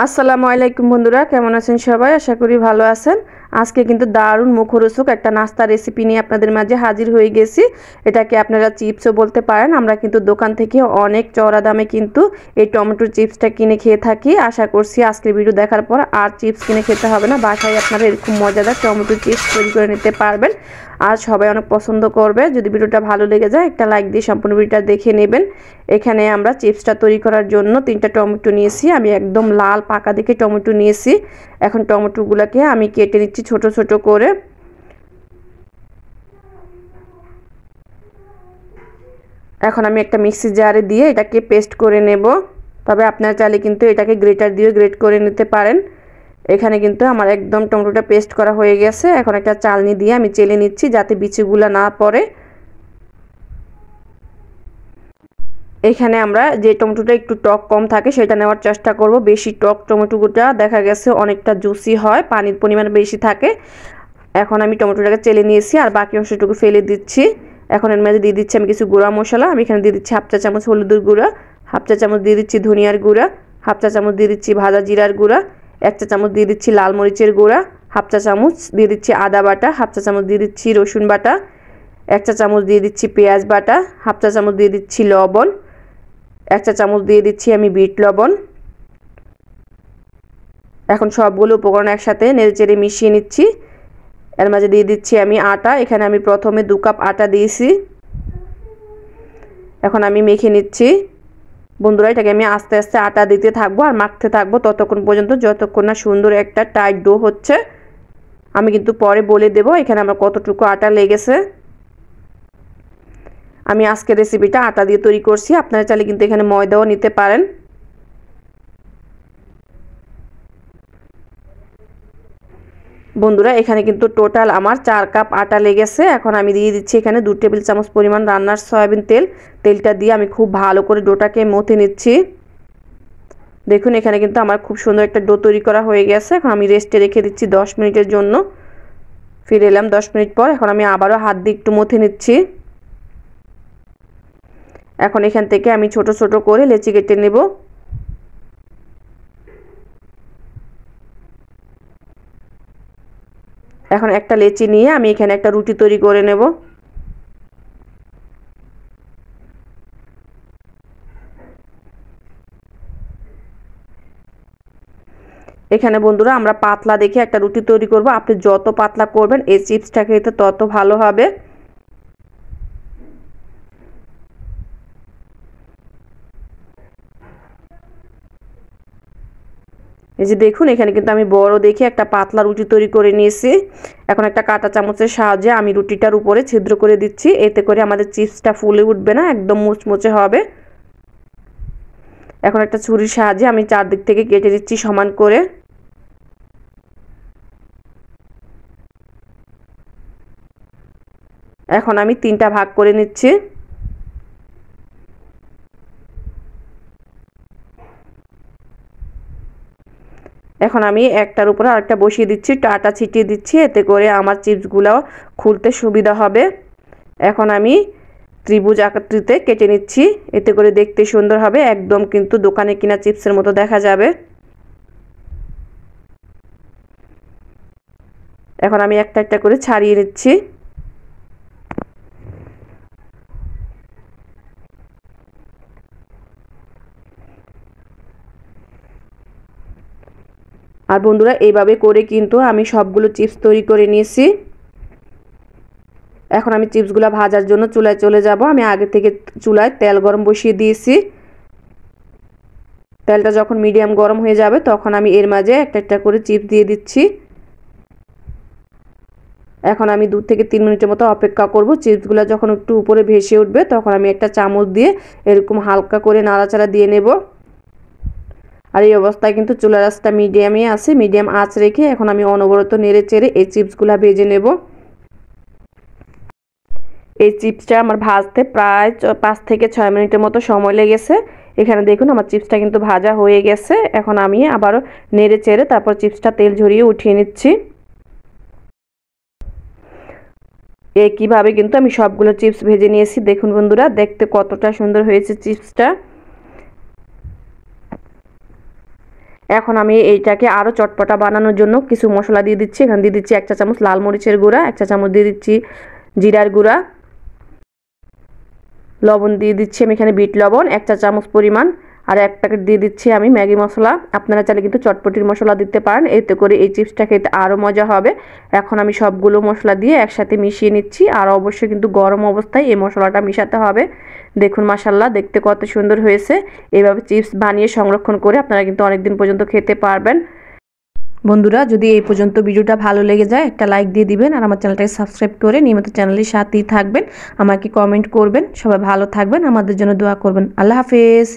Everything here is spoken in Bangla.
আসসালামু আলাইকুম বন্ধুরা, কেমন আছেন সবাই? আশা করি ভালো আছেন। আজকে কিন্তু দারুণ মুখরোচক একটা নাস্তা রেসিপি নিয়ে আপনাদের মাঝে হাজির হয়ে গেছি। এটাকে আপনারা চিপসও বলতে পারেন। আমরা কিন্তু দোকান থেকে অনেক চড়া দামে কিন্তু এই টমেটোর চিপসটা কিনে খেয়ে থাকি। আশা করছি আজকের ভিডিও দেখার পর আর চিপস কিনে খেতে হবে না, বাসায় আপনারা এরকম মজাদার টমেটো চিপস তৈরি করে নিতে পারবেন। আর সবাই অনেক পছন্দ করবে। যদি ভিডিওটা ভালো লেগে যায় একটা লাইক দিয়ে সম্পূর্ণ ভিডিওটা দেখে নেবেন। এখানে আমরা চিপসটা তৈরি করার জন্য 3টা টমেটো নিয়েছি। আমি একদম লাল পাকা দেখে টমেটো নিয়েছি। এখন টমেটোগুলোকে আমি কেটে নিচ্ছি ছোট ছোট করে। এখন আমি একটা মিক্সি জারে দিয়ে এটাকে পেস্ট করে নেব। তবে আপনারা চাইলে কিন্তু এটাকে গ্রেটার দিয়ে গ্রেট করে নিতে পারেন। এখানে কিন্তু আমার একদম টমেটোটা পেস্ট করা হয়ে গেছে। এখন একটা চালনি দিয়ে আমি চেলে নিচ্ছি যাতে বিচিগুলো না পড়ে। এখানে আমরা যে টমেটোটা একটু টক কম থাকে সেটা নেওয়ার চেষ্টা করব। বেশি টক টমেটোটা দেখা গেছে অনেকটা জুসি হয়, পানির পরিমাণ বেশি থাকে। এখন আমি টমেটোটাকে চেলে নিয়েছি আর বাকি অংশটুকু ফেলে দিচ্ছি। এখন এর মধ্যে দিয়ে দিচ্ছি আমি কিছু গুঁড়া মশলা। আমি এখানে দিয়ে দিচ্ছি 1/2 চা চামচ হলুদের গুঁড়া, 1/2 চা চামচ দিয়ে দিচ্ছি ধনিয়ার গুঁড়া, 1/2 চা চামচ দিয়ে দিচ্ছি ভাজা জিরার গুঁড়া, 1 চা চামচ দিয়ে দিচ্ছি লাল মরিচের গুঁড়া, 1/2 চা চামচ দিয়ে দিচ্ছি আদা বাটা, 1/2 চা চামচ দিয়ে দিচ্ছি রসুন বাটা, 1 চা চামচ দিয়ে দিচ্ছি পেঁয়াজ বাটা, 1/2 চা চামচ দিয়ে দিচ্ছি লবণ, 1 চা চামচ দিয়ে দিচ্ছি আমি বিট লবণ। এখন সবগুলো উপকরণ একসাথে নেড়েচেড়ে মিশিয়ে নিচ্ছি। এর মাঝে দিয়ে দিচ্ছি আমি আটা। এখানে আমি প্রথমে 2 কাপ আটা দিয়েছি। এখন আমি মেখে নিচ্ছি। বন্ধুরা, এটাকে আমি আস্তে আস্তে আটা দিতে থাকবো আর মাখতে থাকবো ততক্ষণ পর্যন্ত যতক্ষণ না সুন্দর একটা টাইট ডো হচ্ছে। আমি কিন্তু পরে বলে দেব এখানে আমার কতটুকু আটা লেগেছে। আমি আজকে রেসিপিটা আটা দিয়ে তৈরি করছি, আপনারা চাইলে কিন্তু এখানে ময়দাও নিতে পারেন। বন্ধুরা, এখানে কিন্তু টোটাল আমার 4 কাপ আটা লেগেছে। এখন আমি দিয়ে দিচ্ছি এখানে 2 টেবিল চামচ পরিমাণ রান্নার সয়াবিন তেল। তেলটা দিয়ে আমি খুব ভালো করে ডোটাকে মথে নিচ্ছি। দেখুন এখানে কিন্তু আমার খুব সুন্দর একটা ডো তৈরি করা হয়ে গেছে। এখন আমি রেস্টে রেখে দিচ্ছি 10 মিনিটের জন্য। ফিরে এলাম 10 মিনিট পর। এখন আমি আবারও হাত দিয়ে একটু মথে নিচ্ছি। এখন এখান থেকে আমি ছোট ছোট করে লেচি কেটে নেব। এখন একটা লেচি নিয়ে আমি এখানে একটা রুটি তৈরি করে নেব। এখানে বন্ধুরা আমরা পাতলা দেখে একটা রুটি তৈরি করব। আপনি যত পাতলা করবেন এই চিপসটা খেতে তত ভালো হবে। এই যে দেখুন এখানে কিন্তু আমি বড় দেখে একটা পাতলা রুটি তৈরি করে নিয়েছি। এখন একটা কাঁটা চামচের সাহায্যে আমি রুটিটার উপরে ছিদ্র করে দিচ্ছি। এতে করে আমাদের চিপসটা ফুলে উঠবে না, একদম মুচমুচে হবে। এখন একটা ছুরির সাহায্যে আমি চারদিক থেকে কেটে দিচ্ছি সমান করে। এখন আমি 3টা ভাগ করে নিচ্ছি। এখন আমি একটার উপরে আরেকটা বসিয়ে দিচ্ছি, আটা ছিটিয়ে দিচ্ছি, এতে করে আমার চিপসগুলো খুলতে সুবিধা হবে। এখন আমি ত্রিভুজ আকৃতিতে কেটে নিচ্ছি, এতে করে দেখতে সুন্দর হবে, একদম কিন্তু দোকানে কিনা চিপসের মতো দেখা যাবে। এখন আমি একটা একটা করে ছাড়িয়ে নিচ্ছি। আর বন্ধুরা, এইভাবে করে কিন্তু আমি সবগুলো চিপস তৈরি করে নিয়েছি। এখন আমি চিপসগুলো ভাজার জন্য চুলায় চলে যাব। আমি আগে থেকে চুলায় তেল গরম বসিয়ে দিয়েছি। তেলটা যখন মিডিয়াম গরম হয়ে যাবে তখন আমি এর মাঝে একটা একটা করে চিপস দিয়ে দিচ্ছি। এখন আমি 2 থেকে 3 মিনিটের মতো অপেক্ষা করব। চিপসগুলো যখন একটু উপরে ভেসে উঠবে তখন আমি একটা চামচ দিয়ে এরকম হালকা করে নাড়াচাড়া দিয়ে নেব। আর এই অবস্থায় কিন্তু চুলার আঁচটা মিডিয়ামে আছে। মিডিয়াম আঁচ রেখে এখন আমি অনবরত নেড়ে চেড়ে এই চিপসগুলো ভেজে নেব। এই চিপসটা আমার ভাজতে প্রায় 5 থেকে 6 মিনিটের মতো সময় লেগেছে। এখানে দেখুন আমার চিপসটা কিন্তু ভাজা হয়ে গেছে। এখন আমি আবারও নেড়ে চেড়ে তারপর চিপসটা তেল ঝরিয়ে উঠিয়ে নিচ্ছি। একইভাবে কিন্তু আমি সবগুলো চিপস ভেজে নিয়েছি। দেখুন বন্ধুরা, দেখতে কতটা সুন্দর হয়েছে চিপসটা। এখন আমি এইটাকে আরও চটপটা বানানোর জন্য কিছু মশলা দিয়ে দিচ্ছি। এখানে দিয়ে দিচ্ছি 1 চা চামচ লাল মরিচের গুঁড়া, 1 চা চামচ দিয়ে দিচ্ছি জিরার গুঁড়া, লবণ দিয়ে দিচ্ছি আমি এখানে বিট লবণ 1 চা চামচ পরিমাণ, আর 1 প্যাকেট দিয়ে দিচ্ছি আমি ম্যাগি মশলা। আপনারা চাইলে কিন্তু চটপটির মশলা দিতে পারেন, এতে করে এই চিপসটা খেতে আরও মজা হবে। এখন আমি সবগুলো মশলা দিয়ে একসাথে মিশিয়ে নিচ্ছি, আর অবশ্যই কিন্তু গরম অবস্থায় এই মশলাটা মিশাতে হবে। দেখুন মাশাআল্লাহ দেখতে কত সুন্দর হয়েছে। এইভাবে চিপস বানিয়ে সংরক্ষণ করে আপনারা কিন্তু অনেক দিন পর্যন্ত খেতে পারবেন। বন্ধুরা, যদি এই পর্যন্ত ভিডিওটা ভালো লেগে যায় একটা লাইক দিয়ে দিবেন, আর আমার চ্যানেলটাকে সাবস্ক্রাইব করে নিয়মিত চ্যানেলের সাথেই থাকবেন, আমাকে কমেন্ট করবেন। সবাই ভালো থাকবেন, আমাদের জন্য দোয়া করবেন। আল্লাহ হাফেজ।